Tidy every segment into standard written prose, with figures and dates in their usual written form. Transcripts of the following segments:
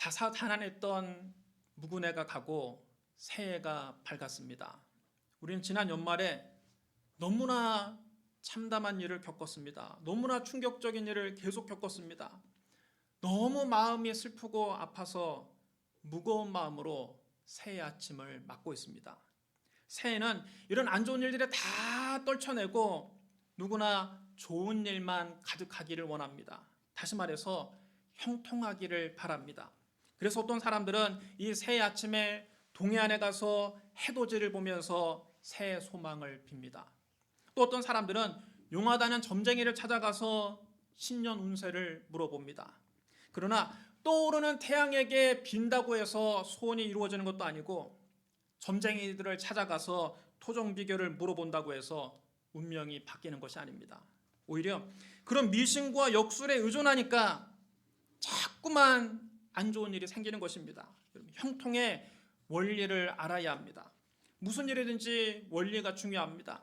다사다난했던 묵은해가 가고 새해가 밝았습니다. 우리는 지난 연말에 너무나 참담한 일을 겪었습니다. 너무나 충격적인 일을 계속 겪었습니다. 너무 마음이 슬프고 아파서 무거운 마음으로 새해 아침을 맞고 있습니다. 새해는 이런 안 좋은 일들에 다 떨쳐내고 누구나 좋은 일만 가득하기를 원합니다. 다시 말해서 형통하기를 바랍니다. 그래서 어떤 사람들은 이 새해 아침에 동해안에 가서 해돋이를 보면서 새해 소망을 빕니다. 또 어떤 사람들은 용하다는 점쟁이를 찾아가서 신년 운세를 물어봅니다. 그러나 떠오르는 태양에게 빈다고 해서 소원이 이루어지는 것도 아니고 점쟁이들을 찾아가서 토종 비결을 물어본다고 해서 운명이 바뀌는 것이 아닙니다. 오히려 그런 미신과 역술에 의존하니까 자꾸만 안 좋은 일이 생기는 것입니다. 형통의 원리를 알아야 합니다. 무슨 일이든지 원리가 중요합니다.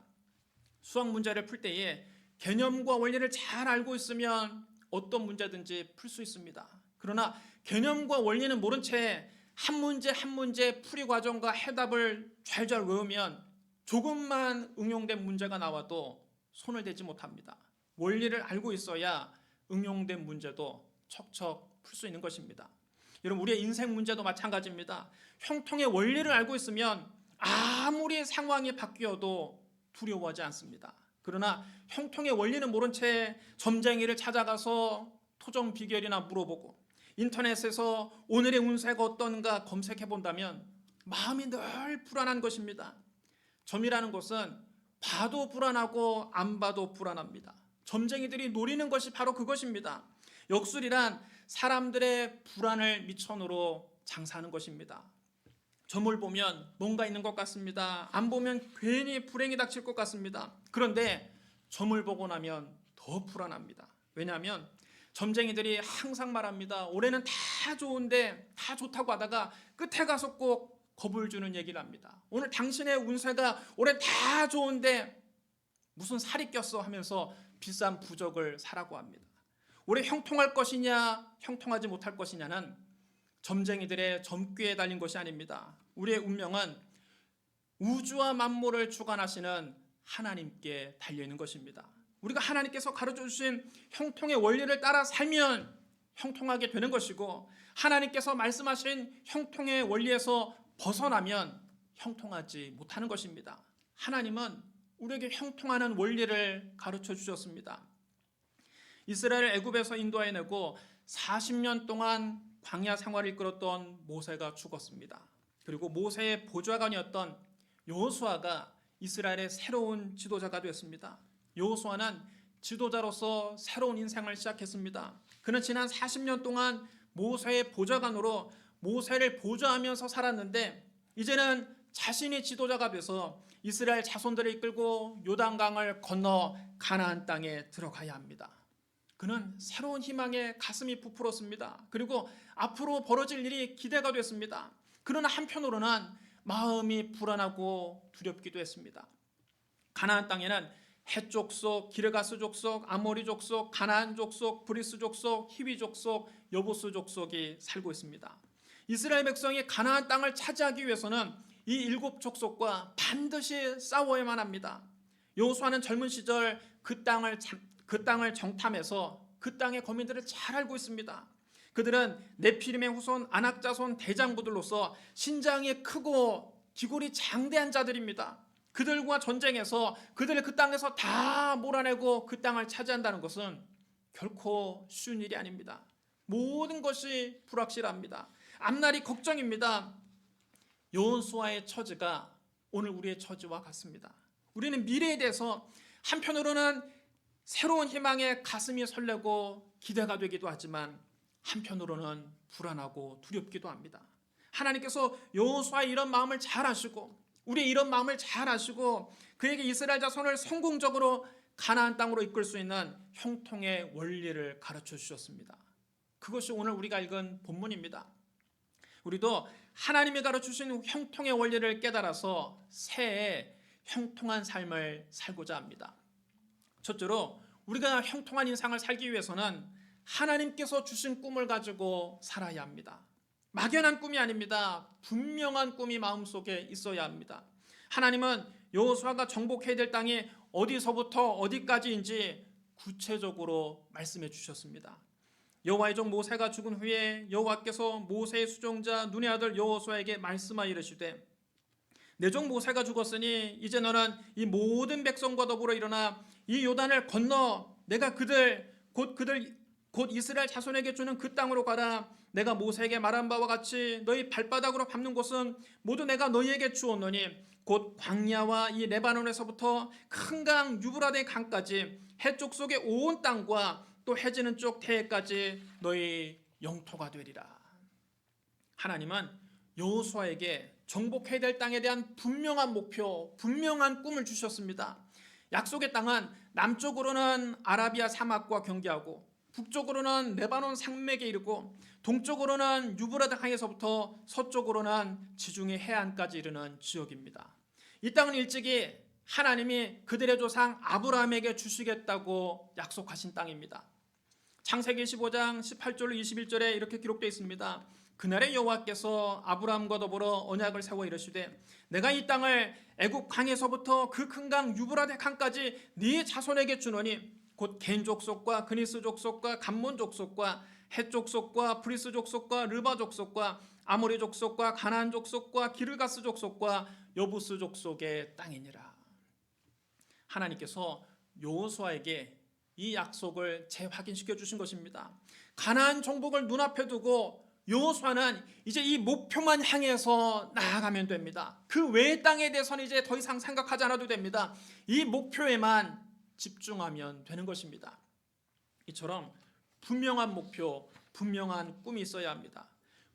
수학 문제를 풀 때에 개념과 원리를 잘 알고 있으면 어떤 문제든지 풀 수 있습니다. 그러나 개념과 원리는 모른 채 한 문제 한 문제 풀이 과정과 해답을 잘잘 외우면 조금만 응용된 문제가 나와도 손을 대지 못합니다. 원리를 알고 있어야 응용된 문제도 척척 풀 수 있는 것입니다. 여러분, 우리의 인생 문제도 마찬가지입니다. 형통의 원리를 알고 있으면 아무리 상황이 바뀌어도 두려워하지 않습니다. 그러나 형통의 원리는 모른 채 점쟁이를 찾아가서 토종 비결이나 물어보고 인터넷에서 오늘의 운세가 어떤가 검색해 본다면 마음이 늘 불안한 것입니다. 점이라는 것은 봐도 불안하고 안 봐도 불안합니다. 점쟁이들이 노리는 것이 바로 그것입니다. 역술이란 사람들의 불안을 미천으로 장사하는 것입니다. 점을 보면 뭔가 있는 것 같습니다. 안 보면 괜히 불행이 닥칠 것 같습니다. 그런데 점을 보고 나면 더 불안합니다. 왜냐하면 점쟁이들이 항상 말합니다. 올해는 다 좋은데 다 좋다고 하다가 끝에 가서 꼭 겁을 주는 얘기를 합니다. 오늘 당신의 운세가 올해 다 좋은데 무슨 살이 꼈어 하면서 비싼 부적을 사라고 합니다. 올해 형통할 것이냐 형통하지 못할 것이냐는 점쟁이들의 점괘에 달린 것이 아닙니다. 우리의 운명은 우주와 만물을 주관하시는 하나님께 달려있는 것입니다. 우리가 하나님께서 가르쳐 주신 형통의 원리를 따라 살면 형통하게 되는 것이고 하나님께서 말씀하신 형통의 원리에서 벗어나면 형통하지 못하는 것입니다. 하나님은 우리에게 형통하는 원리를 가르쳐 주셨습니다. 이스라엘을 애굽에서 인도해내고 40년 동안 광야 생활을 이끌었던 모세가 죽었습니다. 그리고 모세의 보좌관이었던 여호수아가 이스라엘의 새로운 지도자가 되었습니다. 여호수아는 지도자로서 새로운 인생을 시작했습니다. 그는 지난 40년 동안 모세의 보좌관으로 모세를 보좌하면서 살았는데 이제는 자신이 지도자가 돼서 이스라엘 자손들을 이끌고 요단강을 건너 가나안 땅에 들어가야 합니다. 그는 새로운 희망에 가슴이 부풀었습니다. 그리고 앞으로 벌어질 일이 기대가 됐습니다. 그러나 한편으로는 마음이 불안하고 두렵기도 했습니다. 가나안 땅에는 헷 족속, 기르가스 족속, 아모리 족속, 가나안 족속, 브리스 족속, 히위 족속, 여부스 족속이 살고 있습니다. 이스라엘 백성이 가나안 땅을 차지하기 위해서는 이 7 족속과 반드시 싸워야만 합니다. 여호수아는 젊은 시절 그 땅을 정탐해서 그 땅의 거민들을 잘 알고 있습니다. 그들은 네피림의 후손 아낙자손 대장부들로서 신장이 크고 기골이 장대한 자들입니다. 그들과 전쟁해서 그들을 그 땅에서 다 몰아내고 그 땅을 차지한다는 것은 결코 쉬운 일이 아닙니다. 모든 것이 불확실합니다. 앞날이 걱정입니다. 여호수아의 처지가 오늘 우리의 처지와 같습니다. 우리는 미래에 대해서 한편으로는 새로운 희망에 가슴이 설레고 기대가 되기도 하지만 한편으로는 불안하고 두렵기도 합니다. 하나님께서 여호수아의 이런 마음을 잘 아시고 우리의 이런 마음을 잘 아시고 그에게 이스라엘 자손을 성공적으로 가나안 땅으로 이끌 수 있는 형통의 원리를 가르쳐 주셨습니다. 그것이 오늘 우리가 읽은 본문입니다. 우리도 하나님이 가르쳐 주신 형통의 원리를 깨달아서 새해 형통한 삶을 살고자 합니다. 첫째로 우리가 형통한 인생을 살기 위해서는 하나님께서 주신 꿈을 가지고 살아야 합니다. 막연한 꿈이 아닙니다. 분명한 꿈이 마음속에 있어야 합니다. 하나님은 여호수아가 정복해야 될 땅이 어디서부터 어디까지인지 구체적으로 말씀해 주셨습니다. 여호와의 종 모세가 죽은 후에 여호와께서 모세의 수종자 눈의 아들 여호수아에게 말씀하여 이르시되 내 종 모세가 죽었으니 이제 너는 이 모든 백성과 더불어 일어나 이 요단을 건너 내가 곧 이스라엘 자손에게 주는 그 땅으로 가라. 내가 모세에게 말한 바와 같이 너희 발바닥으로 밟는 곳은 모두 내가 너희에게 주었노니 곧 광야와 이 레바논에서부터 큰 강 유브라데 강까지 해쪽 속의 온 땅과 또 해지는 쪽 태에까지 너희 영토가 되리라. 하나님은 여호수아에게 정복해야 될 땅에 대한 분명한 목표, 분명한 꿈을 주셨습니다. 약속의 땅은 남쪽으로는 아라비아 사막과 경계하고 북쪽으로는 레바논 산맥에 이르고 동쪽으로는 유브라데 강에서부터 서쪽으로는 지중해 해안까지 이르는 지역입니다. 이 땅은 일찍이 하나님이 그들의 조상 아브라함에게 주시겠다고 약속하신 땅입니다. 창세기 15장 18절로 21절에 이렇게 기록되어 있습니다. 그날에 여호와께서 아브라함과 더불어 언약을 세워 이르시되 내가 이 땅을 애굽 강에서부터 그 큰 강 유브라데 강까지 네 자손에게 주노니 곧 겐 족속과 그니스 족속과 감몬 족속과 헷 족속과 브리스 족속과 르바 족속과 아모리 족속과 가나안 족속과 기르가스 족속과 여부스 족속의 땅이니라. 하나님께서 여호수아에게 이 약속을 재확인시켜 주신 것입니다. 가나안 정복을 눈앞에 두고 여호수아는 이제 이 목표만 향해서 나아가면 됩니다. 그 외의 땅에 대해서는 이제 더 이상 생각하지 않아도 됩니다. 이 목표에만 집중하면 되는 것입니다. 이처럼 분명한 목표, 분명한 꿈이 있어야 합니다.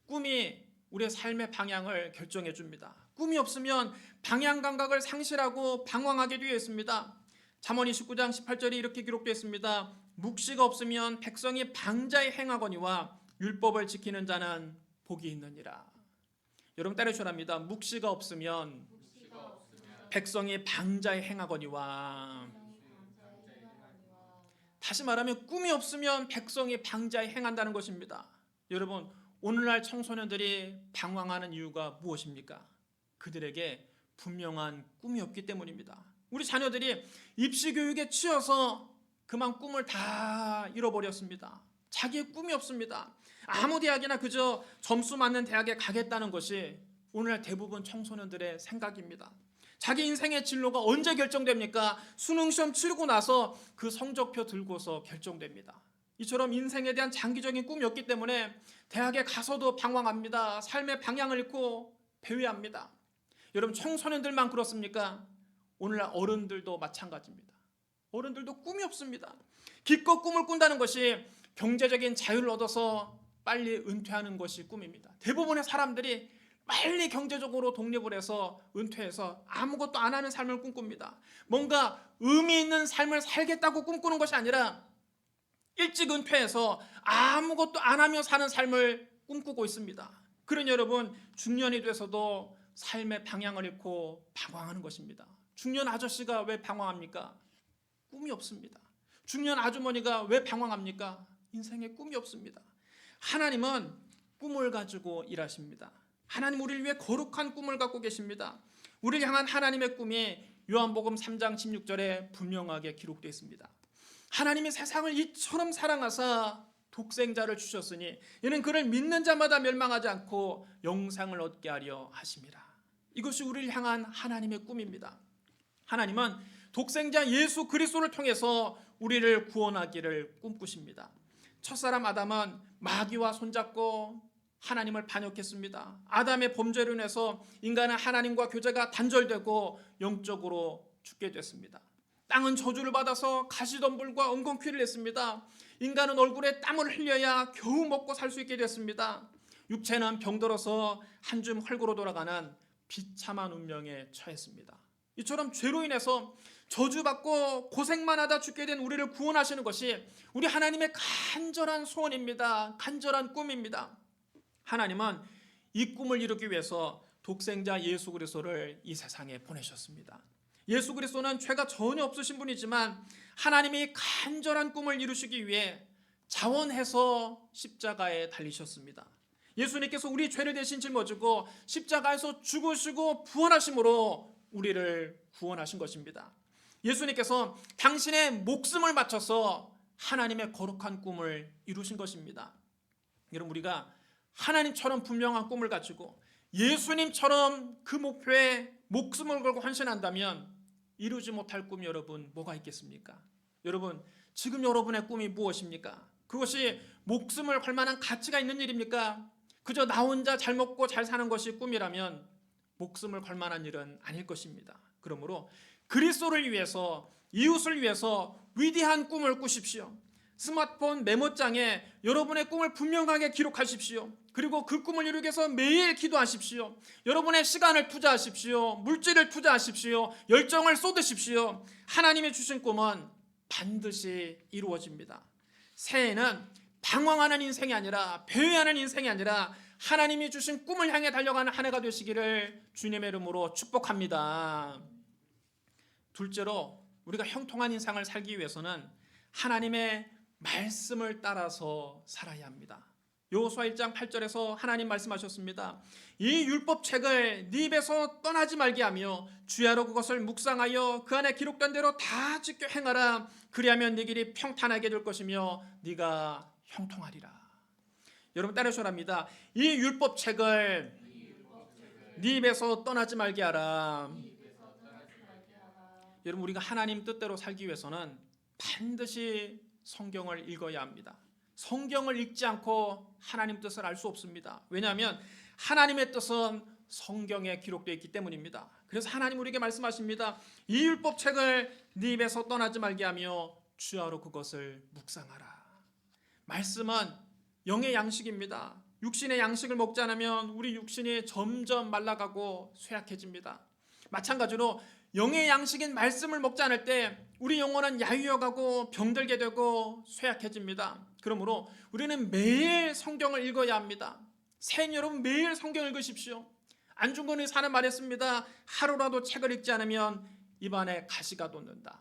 꿈이 우리의 삶의 방향을 결정해 줍니다. 꿈이 없으면 방향 감각을 상실하고 방황하게 되어 있습니다. 잠언 29장 18절이 이렇게 기록되어 있습니다. 묵시가 없으면 백성이 방자에 행하거니와 율법을 지키는 자는 복이 있느니라. 여러분 따라 주랍니다. 묵시가 없으면 백성이 방자에 행하거니와. 다시 말하면 꿈이 없으면 백성이 방자에 행한다는 것입니다. 여러분 오늘날 청소년들이 방황하는 이유가 무엇입니까? 그들에게 분명한 꿈이 없기 때문입니다. 우리 자녀들이 입시교육에 치여서 그만 꿈을 다 잃어버렸습니다. 자기의 꿈이 없습니다. 아무 대학이나 그저 점수 맞는 대학에 가겠다는 것이 오늘날 대부분 청소년들의 생각입니다. 자기 인생의 진로가 언제 결정됩니까? 수능시험 치르고 나서 그 성적표 들고서 결정됩니다. 이처럼 인생에 대한 장기적인 꿈이 없기 때문에 대학에 가서도 방황합니다. 삶의 방향을 잃고 배회합니다. 여러분 청소년들만 그렇습니까? 오늘날 어른들도 마찬가지입니다. 어른들도 꿈이 없습니다. 기껏 꿈을 꾼다는 것이 경제적인 자유를 얻어서 빨리 은퇴하는 것이 꿈입니다. 대부분의 사람들이 빨리 경제적으로 독립을 해서 은퇴해서 아무것도 안 하는 삶을 꿈꿉니다. 뭔가 의미 있는 삶을 살겠다고 꿈꾸는 것이 아니라 일찍 은퇴해서 아무것도 안 하며 사는 삶을 꿈꾸고 있습니다. 그런 여러분 중년이 돼서도 삶의 방향을 잃고 방황하는 것입니다. 중년 아저씨가 왜 방황합니까? 꿈이 없습니다. 중년 아주머니가 왜 방황합니까? 인생에 꿈이 없습니다. 하나님은 꿈을 가지고 일하십니다. 하나님 우리를 위해 거룩한 꿈을 갖고 계십니다. 우리를 향한 하나님의 꿈이 요한복음 3장 16절에 분명하게 기록되어 있습니다. 하나님이 세상을 이처럼 사랑하사 독생자를 주셨으니 이는 그를 믿는 자마다 멸망하지 않고 영생을 얻게 하려 하심이라. 이것이 우리를 향한 하나님의 꿈입니다. 하나님은 독생자 예수 그리스도를 통해서 우리를 구원하기를 꿈꾸십니다. 첫사람 아담은 마귀와 손잡고 하나님을 반역했습니다. 아담의 범죄로 인해서 인간은 하나님과 교제가 단절되고 영적으로 죽게 됐습니다. 땅은 저주를 받아서 가시덤불과 엉겅퀴를 냈습니다. 인간은 얼굴에 땀을 흘려야 겨우 먹고 살 수 있게 됐습니다. 육체는 병들어서 한 줌 흙으로 돌아가는 비참한 운명에 처했습니다. 이처럼 죄로 인해서 저주받고 고생만 하다 죽게 된 우리를 구원하시는 것이 우리 하나님의 간절한 소원입니다. 간절한 꿈입니다. 하나님은 이 꿈을 이루기 위해서 독생자 예수 그리스도를 이 세상에 보내셨습니다. 예수 그리스도는 죄가 전혀 없으신 분이지만 하나님이 간절한 꿈을 이루시기 위해 자원해서 십자가에 달리셨습니다. 예수님께서 우리 죄를 대신 짊어지고 십자가에서 죽으시고 부활하심으로 우리를 구원하신 것입니다. 예수님께서 당신의 목숨을 바쳐서 하나님의 거룩한 꿈을 이루신 것입니다. 여러분, 우리가 하나님처럼 분명한 꿈을 가지고 예수님처럼 그 목표에 목숨을 걸고 헌신한다면 이루지 못할 꿈이 여러분 뭐가 있겠습니까? 여러분, 지금 여러분의 꿈이 무엇입니까? 그것이 목숨을 걸 만한 가치가 있는 일입니까? 그저 나 혼자 잘 먹고 잘 사는 것이 꿈이라면 목숨을 걸 만한 일은 아닐 것입니다. 그러므로 그리스도를 위해서, 이웃을 위해서 위대한 꿈을 꾸십시오. 스마트폰 메모장에 여러분의 꿈을 분명하게 기록하십시오. 그리고 그 꿈을 이루기 위해서 매일 기도하십시오. 여러분의 시간을 투자하십시오. 물질을 투자하십시오. 열정을 쏟으십시오. 하나님이 주신 꿈은 반드시 이루어집니다. 새해는 방황하는 인생이 아니라, 배회하는 인생이 아니라 하나님이 주신 꿈을 향해 달려가는 한 해가 되시기를 주님의 이름으로 축복합니다. 둘째로, 우리가 형통한 인생을 살기 위해서는 하나님의 말씀을 따라서 살아야 합니다. 여호수아 1장 8절에서 하나님 말씀하셨습니다. 이 율법책을 네 입에서 떠나지 말게 하며 주야로 그것을 묵상하여 그 안에 기록된 대로 다 지켜 행하라. 그리하면 네 길이 평탄하게 될 것이며 네가 형통하리라. 여러분, 따르셔야 합니다. 이 율법책을 네 입에서 떠나지 말게 하라. 여러분, 우리가 하나님 뜻대로 살기 위해서는 반드시 성경을 읽어야 합니다. 성경을 읽지 않고 하나님 뜻을 알 수 없습니다. 왜냐하면 하나님의 뜻은 성경에 기록되어 있기 때문입니다. 그래서 하나님 우리에게 말씀하십니다. 이 율법책을 네 입에서 떠나지 말게 하며 주야로 그것을 묵상하라. 말씀은 영의 양식입니다. 육신의 양식을 먹지 않으면 우리 육신이 점점 말라가고 쇠약해집니다. 마찬가지로 영의 양식인 말씀을 먹지 않을 때 우리 영혼은 야위어가고 병들게 되고 쇠약해집니다. 그러므로 우리는 매일 성경을 읽어야 합니다. 새해 여러분, 매일 성경을 읽으십시오. 안중근 의사는 말했습니다. 하루라도 책을 읽지 않으면 입안에 가시가 돋는다.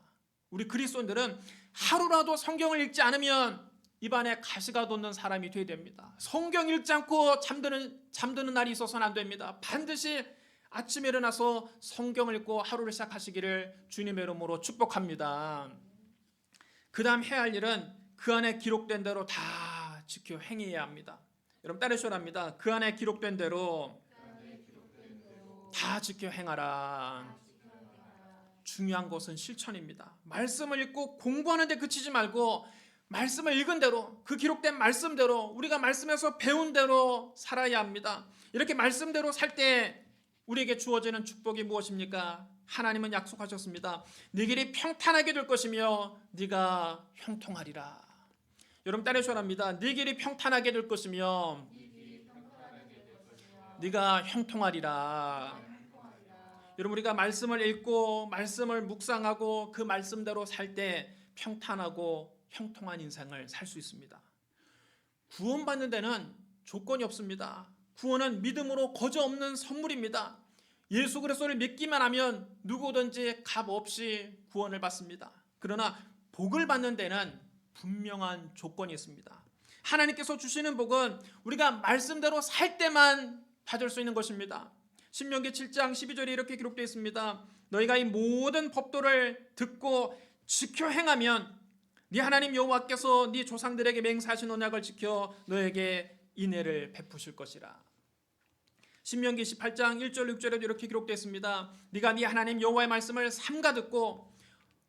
우리 그리스도인들은 하루라도 성경을 읽지 않으면 입안에 가시가 돋는 사람이 되어야 됩니다. 성경 읽지 않고 잠드는 날이 있어서는 안 됩니다. 반드시 아침에 일어나서 성경을 읽고 하루를 시작하시기를 주님의 이름으로 축복합니다. 그 다음 해야 할 일은 그 안에 기록된 대로 다 지켜 행해야 합니다. 여러분, 따르셔야 합니다. 그 안에 기록된 대로 다 지켜 행하라. 중요한 것은 실천입니다. 말씀을 읽고 공부하는 데 그치지 말고 말씀을 읽은 대로, 그 기록된 말씀대로, 우리가 말씀에서 배운 대로 살아야 합니다. 이렇게 말씀대로 살 때 우리에게 주어지는 축복이 무엇입니까? 하나님은 약속하셨습니다. 네 길이 평탄하게 될 것이며 네가 형통하리라. 여러분, 따르셔야 합니다. 네 길이 평탄하게 될 것이며 네가 형통하리라. 여러분, 우리가 말씀을 읽고 말씀을 묵상하고 그 말씀대로 살 때 평탄하고 형통한 인생을 살 수 있습니다. 구원받는 데는 조건이 없습니다. 구원은 믿음으로 거저없는 선물입니다. 예수 그리스도를 믿기만 하면 누구든지 값 없이 구원을 받습니다. 그러나 복을 받는 데는 분명한 조건이 있습니다. 하나님께서 주시는 복은 우리가 말씀대로 살 때만 받을 수 있는 것입니다. 신명기 7장 12절에 이렇게 기록되어 있습니다. 너희가 이 모든 법도를 듣고 지켜 행하면 네 하나님 여호와께서 네 조상들에게 맹세하신 언약을 지켜 너에게 인애를 베푸실 것이라. 신명기 18장 1절 6절에도 이렇게 기록되어 있습니다. 네가 네 하나님 여호와의 말씀을 삼가 듣고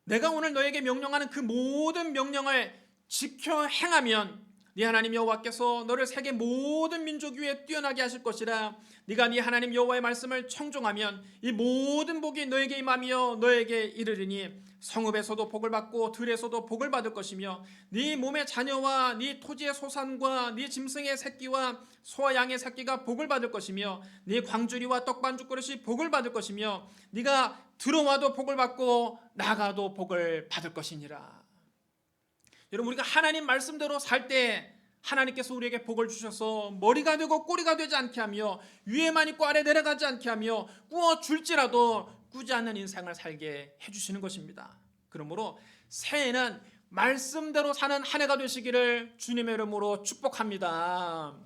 내가 오늘 너에게 명령하는 그 모든 명령을 지켜 행하면 네 하나님 여호와께서 너를 세계 모든 민족 위에 뛰어나게 하실 것이라. 네가 네 하나님 여호와의 말씀을 청종하면 이 모든 복이 너에게 임하며 너에게 이르리니 성읍에서도 복을 받고 들에서도 복을 받을 것이며 네 몸의 자녀와 네 토지의 소산과 네 짐승의 새끼와 소와 양의 새끼가 복을 받을 것이며 네 광주리와 떡반죽 그릇이 복을 받을 것이며 네가 들어와도 복을 받고 나가도 복을 받을 것이니라. 여러분, 우리가 하나님 말씀대로 살 때 하나님께서 우리에게 복을 주셔서 머리가 되고 꼬리가 되지 않게 하며 위에만 있고 아래 내려가지 않게 하며 꾸어줄지라도 꾸지 않는 인생을 살게 해주시는 것입니다. 그러므로 새해는 말씀대로 사는 한 해가 되시기를 주님의 이름으로 축복합니다.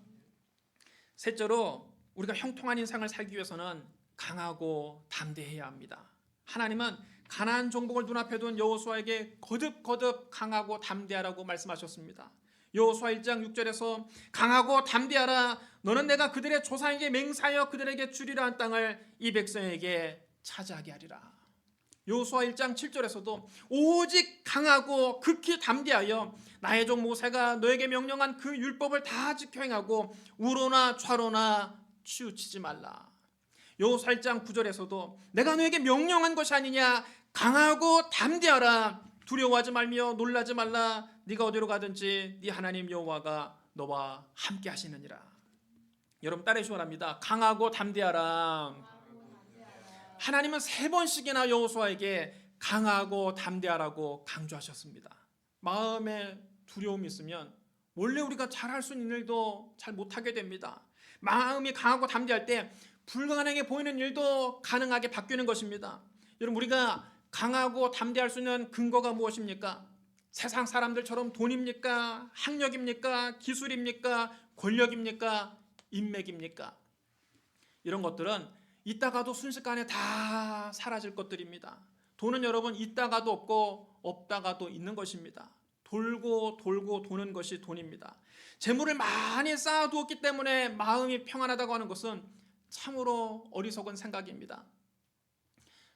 셋째로 우리가 형통한 인생을 살기 위해서는 강하고 담대해야 합니다. 하나님은 가나안 정복을 눈앞에 둔 여호수아에게 거듭 강하고 담대하라고 말씀하셨습니다. 여호수아 1장 6절에서 강하고 담대하라. 너는 내가 그들의 조상에게 맹세하여 그들에게 주리라 한 땅을 이 백성에게 차지하게 하리라. 여호수아 1장 7절에서도 오직 강하고 극히 담대하여 나의 종 모세가 너에게 명령한 그 율법을 다 지켜 행하고 우로나 좌로나 치우치지 말라. 여호수아 1장 9절에서도 내가 너에게 명령한 것이 아니냐. 강하고 담대하라. 두려워하지 말며 놀라지 말라. 네가 어디로 가든지 네 하나님 여호와가 너와 함께 하시느니라. 여러분 따라해 주시기 바랍니다. 강하고 담대하라. 하나님은 3번씩이나 여호수아에게 강하고 담대하라고 강조하셨습니다. 마음에 두려움이 있으면 원래 우리가 잘할 수 있는 일도 잘 못하게 됩니다. 마음이 강하고 담대할 때 불가능해 보이는 일도 가능하게 바뀌는 것입니다. 여러분 우리가 강하고 담대할 수 있는 근거가 무엇입니까? 세상 사람들처럼 돈입니까? 학력입니까? 기술입니까? 권력입니까? 인맥입니까? 이런 것들은 있다가도 순식간에 다 사라질 것들입니다. 돈은 여러분 있다가도 없고 없다가도 있는 것입니다. 돌고 도는 것이 돈입니다. 재물을 많이 쌓아두었기 때문에 마음이 평안하다고 하는 것은 참으로 어리석은 생각입니다.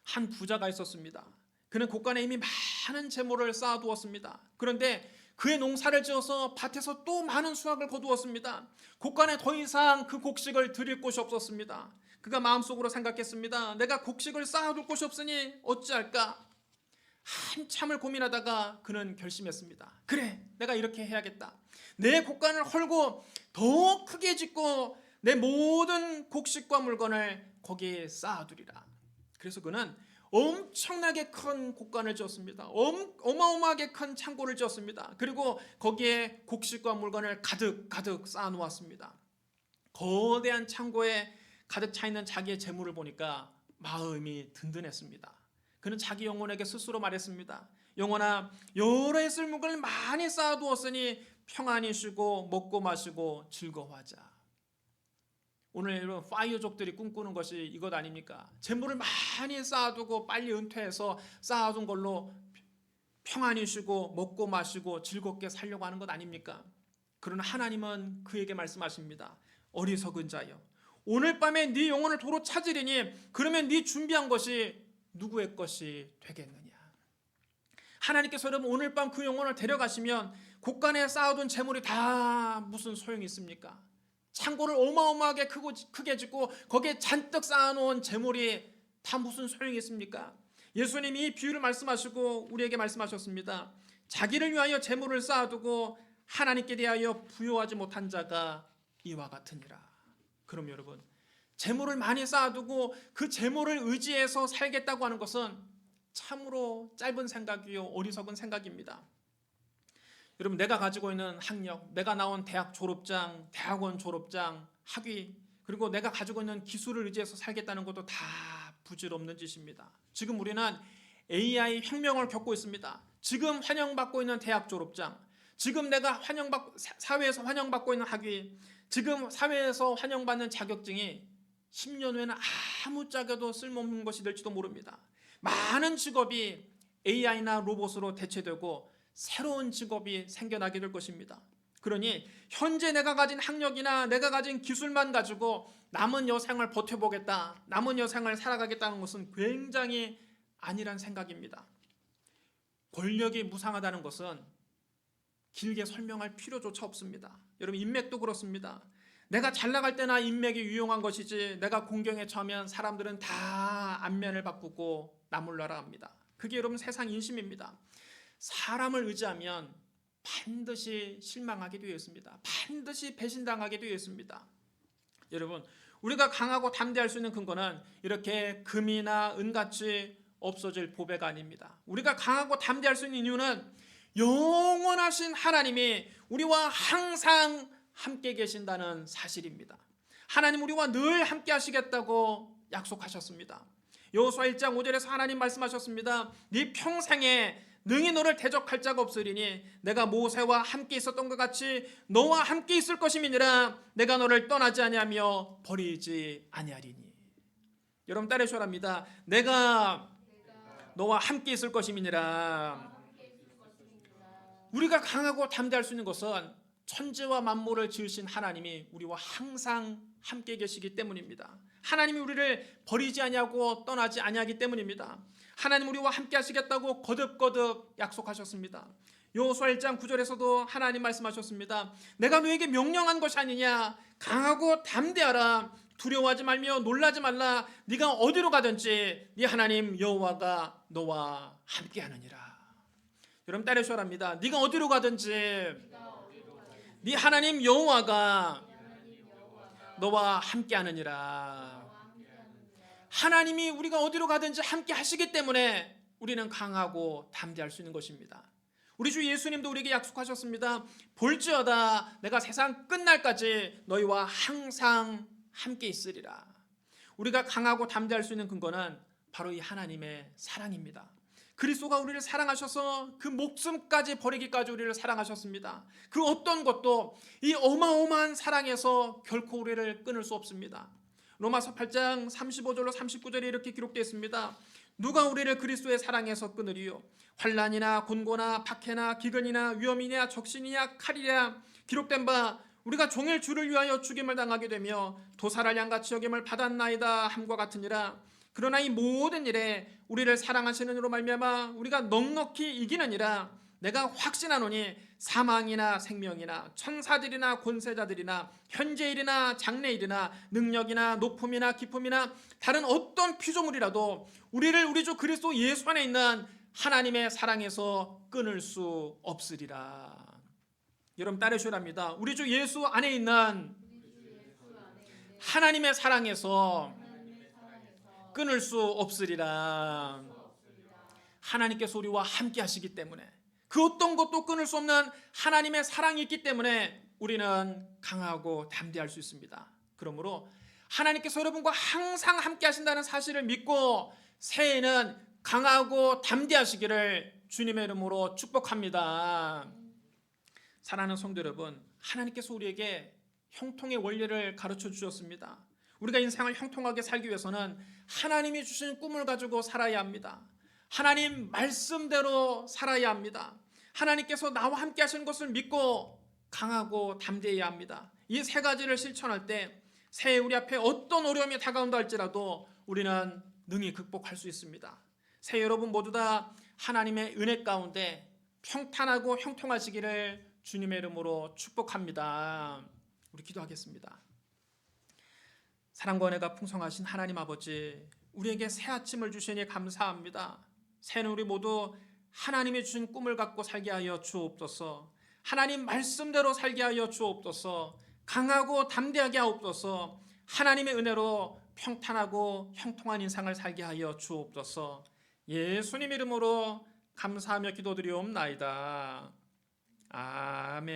한 부자가 있었습니다. 그는 곳간에 이미 많은 재물을 쌓아두었습니다. 그런데 그의 농사를 지어서 밭에서 또 많은 수확을 거두었습니다. 곳간에 더 이상 그 곡식을 드릴 곳이 없었습니다. 그가 마음속으로 생각했습니다. 내가 곡식을 쌓아둘 곳이 없으니 어찌할까? 한참을 고민하다가 그는 결심했습니다. 그래, 내가 이렇게 해야겠다. 내 곳간을 헐고 더 크게 짓고 내 모든 곡식과 물건을 거기에 쌓아두리라. 그래서 그는 엄청나게 큰 곡간을 지었습니다. 어마어마하게 큰 창고를 지었습니다. 그리고 거기에 곡식과 물건을 가득 쌓아놓았습니다. 거대한 창고에 가득 차 있는 자기의 재물을 보니까 마음이 든든했습니다. 그는 자기 영혼에게 스스로 말했습니다. 영혼아, 여러 해 쓸 물건을 많이 쌓아두었으니 평안히 쉬고 먹고 마시고 즐거워하자. 오늘 이런 파이어족들이 꿈꾸는 것이 이것 아닙니까? 재물을 많이 쌓아두고 빨리 은퇴해서 쌓아둔 걸로 평안히 쉬고 먹고 마시고 즐겁게 살려고 하는 것 아닙니까? 그러나 하나님은 그에게 말씀하십니다. 어리석은 자여, 오늘 밤에 네 영혼을 도로 찾으리니 그러면 네 준비한 것이 누구의 것이 되겠느냐? 하나님께서 여러분 오늘 밤 그 영혼을 데려가시면 곳간에 쌓아둔 재물이 다 무슨 소용이 있습니까? 창고를 어마어마하게 크게 짓고 거기에 잔뜩 쌓아놓은 재물이 다 무슨 소용이 있습니까? 예수님이 이 비유를 말씀하시고 우리에게 말씀하셨습니다. 자기를 위하여 재물을 쌓아두고 하나님께 대하여 부요하지 못한 자가 이와 같으니라. 그럼 여러분 재물을 많이 쌓아두고 그 재물을 의지해서 살겠다고 하는 것은 참으로 짧은 생각이요 어리석은 생각입니다. 여러분 내가 가지고 있는 학력, 내가 나온 대학 졸업장, 대학원 졸업장, 학위, 그리고 내가 가지고 있는 기술을 의지해서 살겠다는 것도 다 부질없는 짓입니다. 지금 우리는 AI 혁명을 겪고 있습니다. 지금 환영받고 있는 대학 졸업장, 지금 내가 사회에서 환영받고 있는 학위, 지금 사회에서 환영받는 자격증이 10년 후에는 아무짝에도 쓸모없는 것이 될지도 모릅니다. 많은 직업이 AI나 로봇으로 대체되고 새로운 직업이 생겨나게 될 것입니다. 그러니 현재 내가 가진 학력이나 내가 가진 기술만 가지고 남은 여생을 버텨보겠다, 남은 여생을 살아가겠다는 것은 굉장히 아니란 생각입니다. 권력이 무상하다는 것은 길게 설명할 필요조차 없습니다. 여러분 인맥도 그렇습니다. 내가 잘 나갈 때나 인맥이 유용한 것이지 내가 공경에 처하면 사람들은 다 안면을 바꾸고 나몰라라 합니다. 그게 여러분 세상 인심입니다. 사람을 의지하면 반드시 실망하게 되어 있습니다. 반드시 배신당하게 되어 있습니다. 여러분 우리가 강하고 담대할 수 있는 근거는 이렇게 금이나 은같이 없어질 보배가 아닙니다. 우리가 강하고 담대할 수 있는 이유는 영원하신 하나님이 우리와 항상 함께 계신다는 사실입니다. 하나님 우리와 늘 함께 하시겠다고 약속하셨습니다. 여호수아 1장 5절에서 하나님 말씀하셨습니다. 네 평생에 능히 너를 대적할 자가 없으리니 내가 모세와 함께 있었던 것 같이 너와 함께 있을 것임이니라. 내가 너를 떠나지 아니하며 버리지 아니하리니. 여러분 따르셔랍니다. 내가 너와 함께 있을 것임이니라. 우리가 강하고 담대할 수 있는 것은 천지와 만물을 지으신 하나님이 우리와 항상 함께 계시기 때문입니다. 하나님이 우리를 버리지 아니하고 떠나지 아니하기 때문입니다. 하나님 우리와 함께 하시겠다고 거듭거듭 약속하셨습니다. 여호수아 1장 9절에서도 하나님 말씀하셨습니다. 내가 너에게 명령한 것이 아니냐. 강하고 담대하라. 두려워하지 말며 놀라지 말라. 네가 어디로 가든지 네 하나님 여호와가 너와 함께 하느니라. 여러분 따르셔랍니다. 네가 어디로 가든지 네 하나님 여호와가 너와 함께 하느니라. 하나님이 우리가 어디로 가든지 함께 하시기 때문에 우리는 강하고 담대할 수 있는 것입니다. 우리 주 예수님도 우리에게 약속하셨습니다. 볼지어다 내가 세상 끝날까지 너희와 항상 함께 있으리라. 우리가 강하고 담대할 수 있는 근거는 바로 이 하나님의 사랑입니다. 그리스도가 우리를 사랑하셔서 그 목숨까지 버리기까지 우리를 사랑하셨습니다. 그 어떤 것도 이 어마어마한 사랑에서 결코 우리를 끊을 수 없습니다. 로마서 8장 35절로 39절에 이렇게 기록되어 있습니다. 누가 우리를 그리스도의 사랑에서 끊으리요? 환난이나 곤고나 박해나 기근이나 위험이냐 적신이냐 칼이냐. 기록된 바 우리가 종일 주를 위하여 죽임을 당하게 되며 도살할 양같이 여김을 받았나이다 함과 같으니라. 그러나 이 모든 일에 우리를 사랑하시는 이로 말미암아 우리가 넉넉히 이기느니라. 내가 확신하노니 사망이나 생명이나 천사들이나 권세자들이나 현재일이나 장래일이나 능력이나 높음이나 기쁨이나 다른 어떤 피조물이라도 우리를 우리 주 그리스도 예수 안에 있는 하나님의 사랑에서 끊을 수 없으리라. 여러분 따르시랍니다. 우리 주 예수 안에 있는 하나님의 사랑에서 끊을 수 없으리라. 하나님께서 우리와 함께 하시기 때문에, 그 어떤 것도 끊을 수 없는 하나님의 사랑이 있기 때문에 우리는 강하고 담대할 수 있습니다. 그러므로 하나님께서 여러분과 항상 함께 하신다는 사실을 믿고 새해에는 강하고 담대하시기를 주님의 이름으로 축복합니다. 사랑하는 성도 여러분, 하나님께서 우리에게 형통의 원리를 가르쳐 주셨습니다. 우리가 인생을 형통하게 살기 위해서는 하나님이 주신 꿈을 가지고 살아야 합니다. 하나님 말씀대로 살아야 합니다. 하나님께서 나와 함께 하시는 것을 믿고 강하고 담대해야 합니다. 이 세 가지를 실천할 때 새해 우리 앞에 어떤 어려움이 다가온다 할지라도 우리는 능히 극복할 수 있습니다. 새해 여러분 모두 다 하나님의 은혜 가운데 평탄하고 형통하시기를 주님의 이름으로 축복합니다. 우리 기도하겠습니다. 사랑과 은혜가 풍성하신 하나님 아버지, 우리에게 새 아침을 주시니 감사합니다. 새해는 우리 모두 하나님이 주신 꿈을 갖고 살게 하여 주옵소서. 하나님 말씀대로 살게 하여 주옵소서. 강하고 담대하게 하옵소서. 하나님의 은혜로 평탄하고 형통한 인생을 살게 하여 주옵소서. 예수님 이름으로 감사하며 기도드리옵나이다. 아멘.